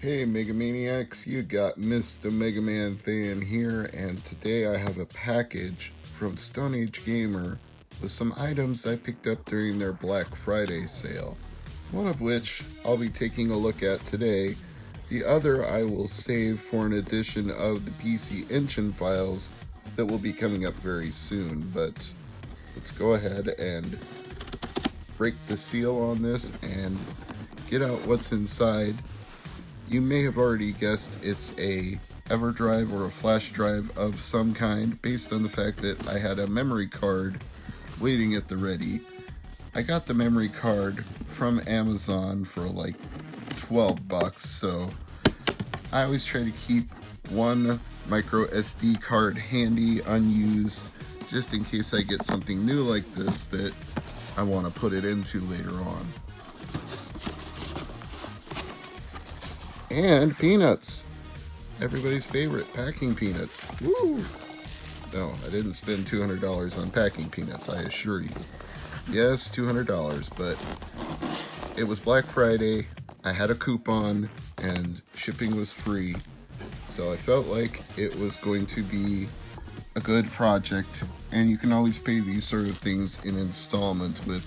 Hey Megamaniacs, you got Mr. MegaManFan here, and today I have a package from Stone Age Gamer with some items I picked up during their Black Friday sale. One of which I'll be taking a look at today, the other I will save for an edition of the PC Engine files that will be coming up very soon. But let's go ahead and break the seal on this and get out what's inside. You may have already guessed it's a EverDrive or a flash drive of some kind based on the fact that I had a memory card waiting at the ready. I got the memory card from Amazon for like 12 bucks, so I always try to keep one micro SD card handy, unused, just in case I get something new like this that I want to put it into later on. And peanuts. Everybody's favorite, packing peanuts. Woo! No, I didn't spend $200 on packing peanuts, I assure you. Yes, $200, but it was Black Friday, I had a coupon, and shipping was free. So I felt like it was going to be a good project, and you can always pay these sort of things in installments with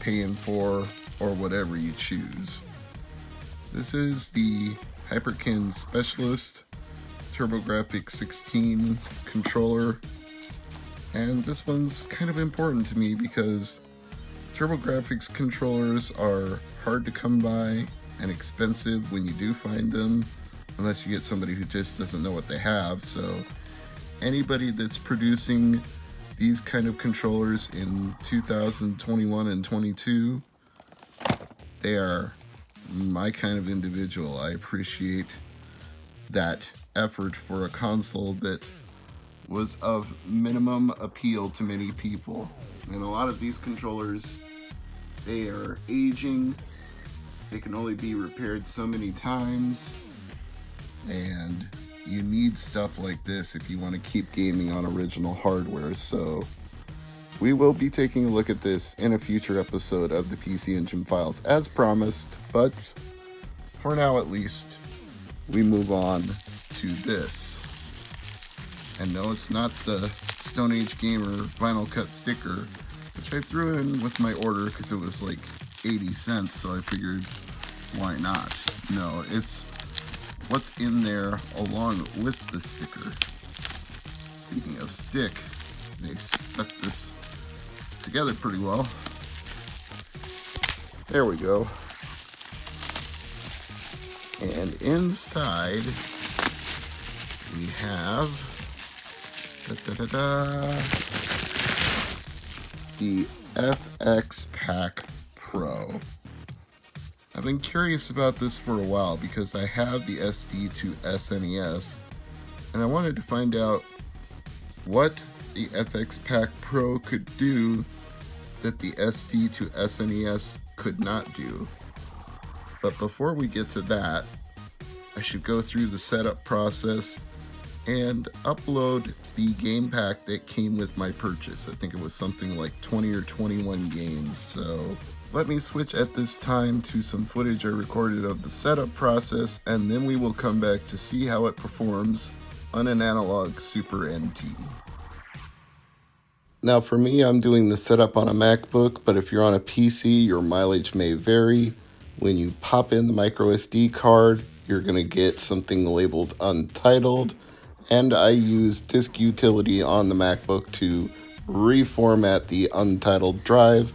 Pay in 4 or whatever you choose. This is the Hyperkin Specialist TurboGrafx 16 controller, and this one's kind of important to me because TurboGrafx controllers are hard to come by and expensive when you do find them, unless you get somebody who just doesn't know what they have. So anybody that's producing these kind of controllers in 2021 and 22, they are my kind of individual. I appreciate that effort for a console that was of minimum appeal to many people. And a lot of these controllers, they are aging. They can only be repaired so many times. And you need stuff like this if you want to keep gaming on original hardware. So we will be taking a look at this in a future episode of the PC Engine Files as promised, but for now at least, we move on to this. And no, it's not the Stone Age Gamer vinyl cut sticker, which I threw in with my order because it was like 80 cents, so I figured, why not? No, it's what's in there along with the sticker. Speaking of stick, they stuck this together pretty well. There we go. And inside we have the FX Pack Pro. I've been curious about this for a while because I have the SD to SNES, and I wanted to find out what the FX Pack Pro could do that the SD to SNES could not do. But before we get to that, I should go through the setup process and upload the game pack that came with my purchase. I think it was something like 20 or 21 games. So let me switch at this time to some footage I recorded of the setup process, and then we will come back to see how it performs on an analog Super NT. Now for me, I'm doing the setup on a MacBook, but if you're on a PC, your mileage may vary. When you pop in the micro SD card, you're going to get something labeled Untitled, and I use Disk Utility on the MacBook to reformat the Untitled drive.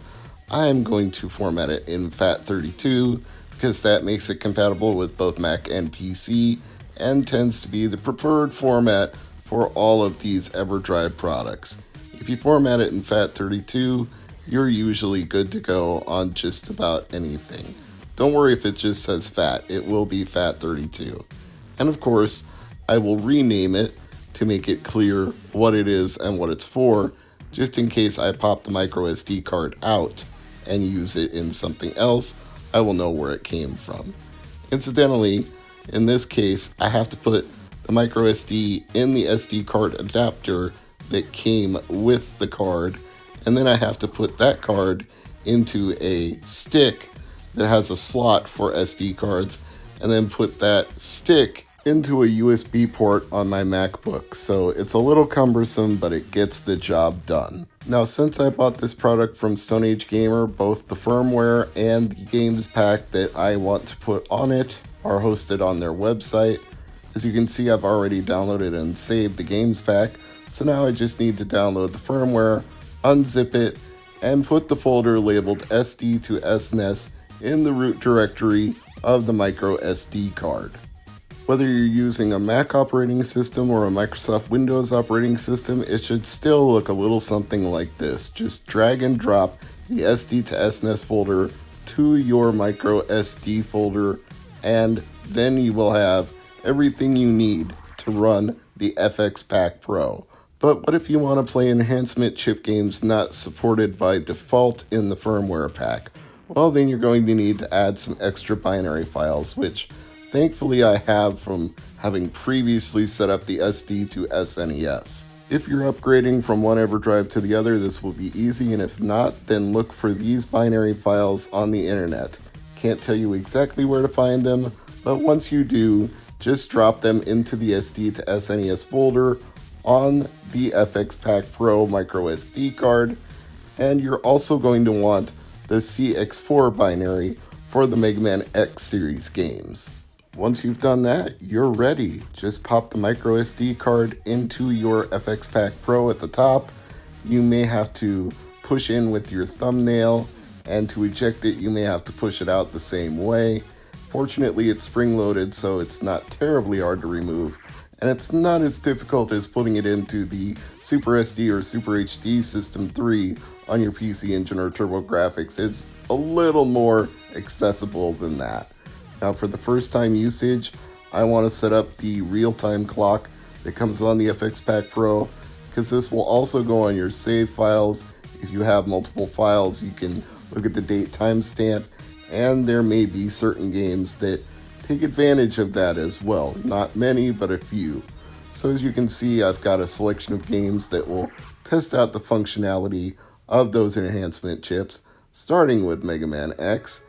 I am going to format it in FAT32 because that makes it compatible with both Mac and PC and tends to be the preferred format for all of these EverDrive products. If you format it in FAT32, you're usually good to go on just about anything. Don't worry if it just says FAT, it will be FAT32. And of course, I will rename it to make it clear what it is and what it's for, just in case I pop the micro SD card out and use it in something else, I will know where it came from. Incidentally, in this case, I have to put the micro SD in the SD card adapter that came with the card, and then I have to put that card into a stick that has a slot for SD cards, and then put that stick into a USB port on my MacBook. So it's a little cumbersome, but it gets the job done. Now, since I bought this product from Stone Age Gamer, both the firmware and the games pack that I want to put on it are hosted on their website. As you can see, I've already downloaded and saved the games pack, so now I just need to download the firmware, unzip it, and put the folder labeled SD to SNES in the root directory of the micro SD card. Whether you're using a Mac operating system or a Microsoft Windows operating system, it should still look a little something like this. Just drag and drop the SD to SNES folder to your micro SD folder, and then you will have everything you need to run the FX Pack Pro. But what if you want to play enhancement chip games not supported by default in the firmware pack? Well, then you're going to need to add some extra binary files, which thankfully I have from having previously set up the SD to SNES. If you're upgrading from one EverDrive to the other, this will be easy, and if not, then look for these binary files on the internet. Can't tell you exactly where to find them, but once you do, just drop them into the SD to SNES folder on the FX Pack Pro micro SD card, and you're also going to want the CX4 binary for the Mega Man X series games. Once you've done that, you're ready. Just pop the micro SD card into your FX Pack Pro at the top. You may have to push in with your thumbnail, and to eject it, you may have to push it out the same way. Fortunately, it's spring-loaded, so it's not terribly hard to remove, and it's not as difficult as putting it into the Super SD or Super HD System 3 on your PC Engine or TurboGrafx. It's a little more accessible than that. Now, for the first time usage, I want to set up the real-time clock that comes on the FX Pack Pro, because this will also go on your save files. If you have multiple files, you can look at the date timestamp, and there may be certain games that take advantage of that as well. Not many, but a few. So as you can see, I've got a selection of games that will test out the functionality of those enhancement chips, starting with Mega Man X,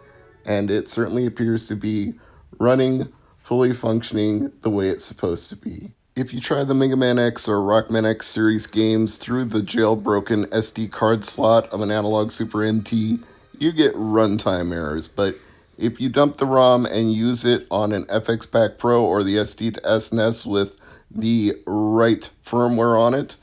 and it certainly appears to be running, fully functioning the way it's supposed to be. If you try the Mega Man X or Rockman X series games through the jailbroken SD card slot of an analog Super NT, you get runtime errors, but if you dump the ROM and use it on an FX Pack Pro or the SD to SNES with the right firmware on it,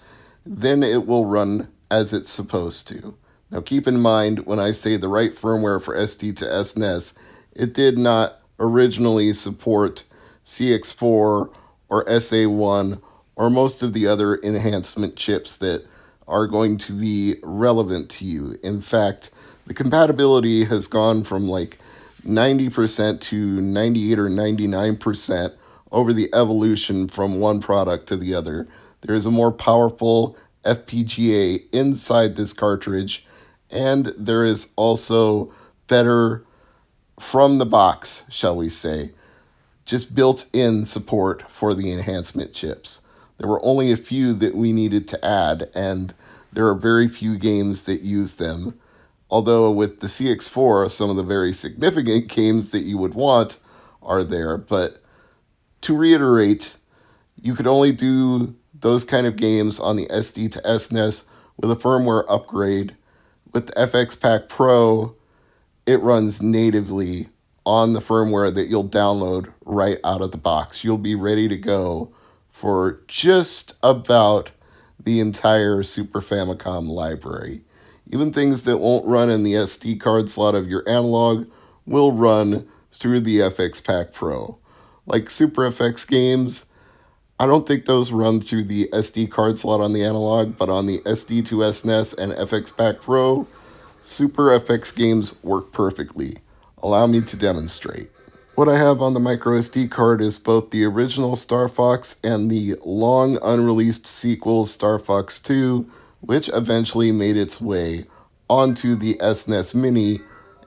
then it will run as it's supposed to. Now keep in mind, when I say the right firmware for SD to SNES, it did not originally support CX4 or SA1 or most of the other enhancement chips that are going to be relevant to you. In fact, the compatibility has gone from like 90% to 98 or 99% over the evolution from one product to the other. There is a more powerful FPGA inside this cartridge, and there is also better from the box, shall we say, just built-in support for the enhancement chips. There were only a few that we needed to add, and there are very few games that use them. Although with the CX4, some of the very significant games that you would want are there. But to reiterate, you could only do those kind of games on the SD to SNES with a firmware upgrade. With the FX Pack Pro, it runs natively on the firmware that you'll download right out of the box. You'll be ready to go for just about the entire Super Famicom library. Even things that won't run in the SD card slot of your analog will run through the FX Pack Pro. Like Super FX games, I don't think those run through the SD card slot on the analog, but on the SD to SNES and FX Pack Pro, Super FX games work perfectly. Allow me to demonstrate. What I have on the micro SD card is both the original Star Fox and the long unreleased sequel Star Fox 2, which eventually made its way onto the SNES Mini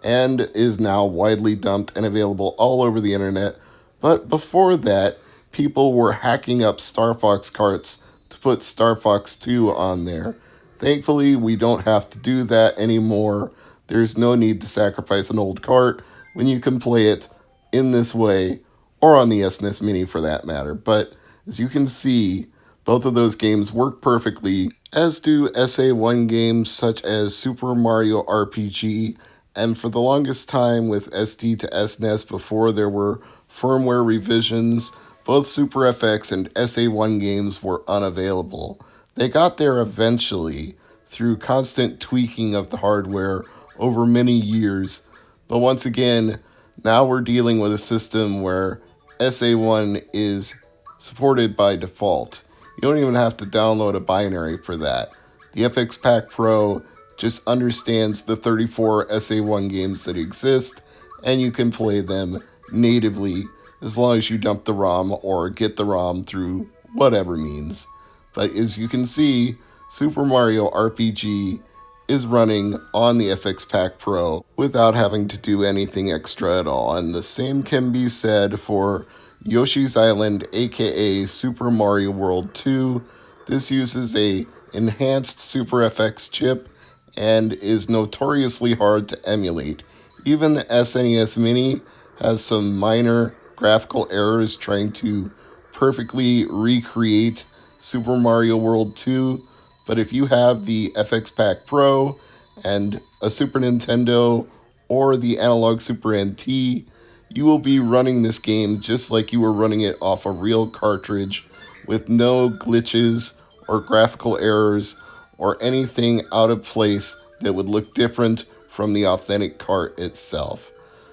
and is now widely dumped and available all over the internet. But before that, people were hacking up Star Fox carts to put Star Fox 2 on there. Thankfully, we don't have to do that anymore. There's no need to sacrifice an old cart when you can play it in this way or on the SNES Mini for that matter. But as you can see, both of those games work perfectly, as do SA1 games such as Super Mario RPG, and for the longest time with SD to SNES before there were firmware revisions, both Super FX and SA1 games were unavailable. They got there eventually through constant tweaking of the hardware over many years, but once again, now we're dealing with a system where SA1 is supported by default. You don't even have to download a binary for that. The FX Pack Pro just understands the 34 SA1 games that exist, and you can play them natively as long as you dump the ROM or get the ROM through whatever means. But as you can see, Super Mario RPG is running on the FX Pack Pro without having to do anything extra at all. And the same can be said for Yoshi's Island, aka Super Mario World 2. This uses a enhanced Super FX chip and is notoriously hard to emulate. Even the SNES Mini has some minor graphical errors trying to perfectly recreate Super Mario World 2, but if you have the FX Pack Pro and a Super Nintendo or the Analog Super NT, you will be running this game just like you were running it off a real cartridge with no glitches or graphical errors or anything out of place that would look different from the authentic cart itself.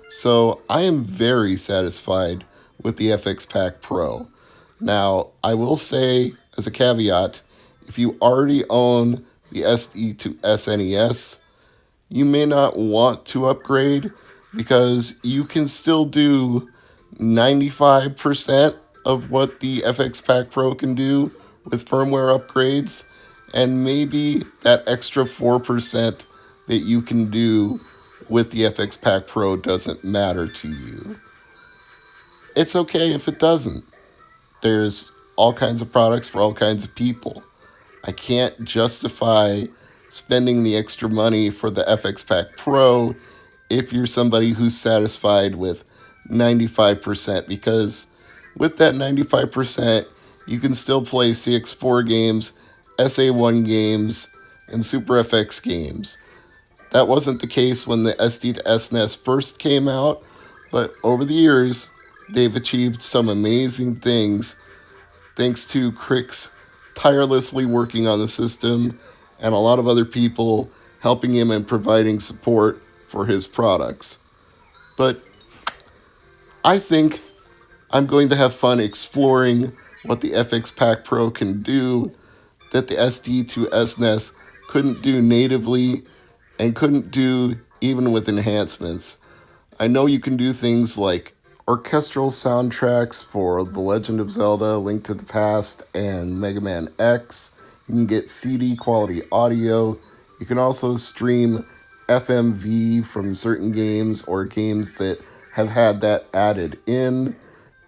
So I am very satisfied with the FX Pack Pro. Now, I will say as a caveat, if you already own the SD to SNES, you may not want to upgrade because you can still do 95% of what the FX Pack Pro can do with firmware upgrades, and maybe that extra 4% that you can do with the FX Pack Pro doesn't matter to you. It's okay if it doesn't. There's all kinds of products for all kinds of people. I can't justify spending the extra money for the FX Pack Pro if you're somebody who's satisfied with 95%, because with that 95%, you can still play CX4 games, SA1 games, and Super FX games. That wasn't the case when the SD to SNES first came out, but over the years, they've achieved some amazing things thanks to Crick's tirelessly working on the system and a lot of other people helping him and providing support for his products. But I think I'm going to have fun exploring what the FX Pack Pro can do that the SD to SNES couldn't do natively and couldn't do even with enhancements. I know you can do things like orchestral soundtracks for The Legend of Zelda, Link to the Past, and Mega Man X. You can get CD quality audio. You can also stream FMV from certain games or games that have had that added in.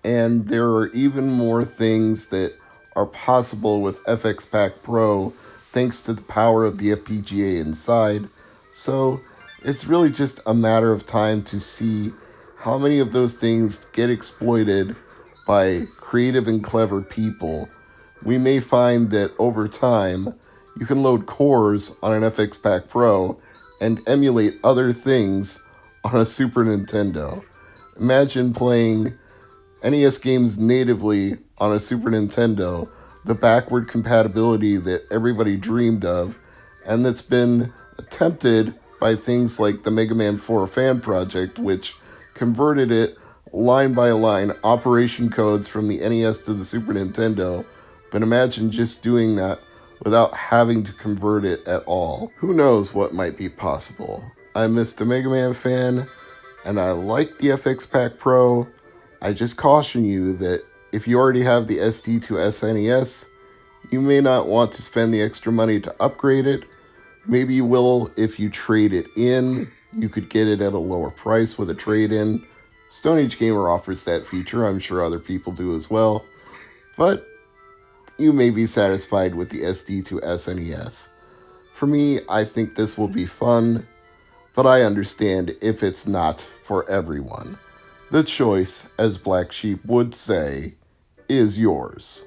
And there are even more things that are possible with FX Pack Pro thanks to the power of the FPGA inside. So it's really just a matter of time to see how many of those things get exploited by creative and clever people. We may find that over time, you can load cores on an FX Pack Pro and emulate other things on a Super Nintendo. Imagine playing NES games natively on a Super Nintendo, the backward compatibility that everybody dreamed of, and that's been attempted by things like the Mega Man 4 fan project, which converted it line by line, operation codes from the NES to the Super Nintendo. But imagine just doing that without having to convert it at all. Who knows what might be possible? I'm Mr. MegaManFan, and I like the FX Pack Pro. I just caution you that if you already have the SD to SNES, you may not want to spend the extra money to upgrade it. Maybe you will if you trade it in. You could get it at a lower price with a trade-in. Stone Age Gamer offers that feature. I'm sure other people do as well. But you may be satisfied with the SD to SNES. For me, I think this will be fun, but I understand if it's not for everyone. The choice, as Black Sheep would say, is yours.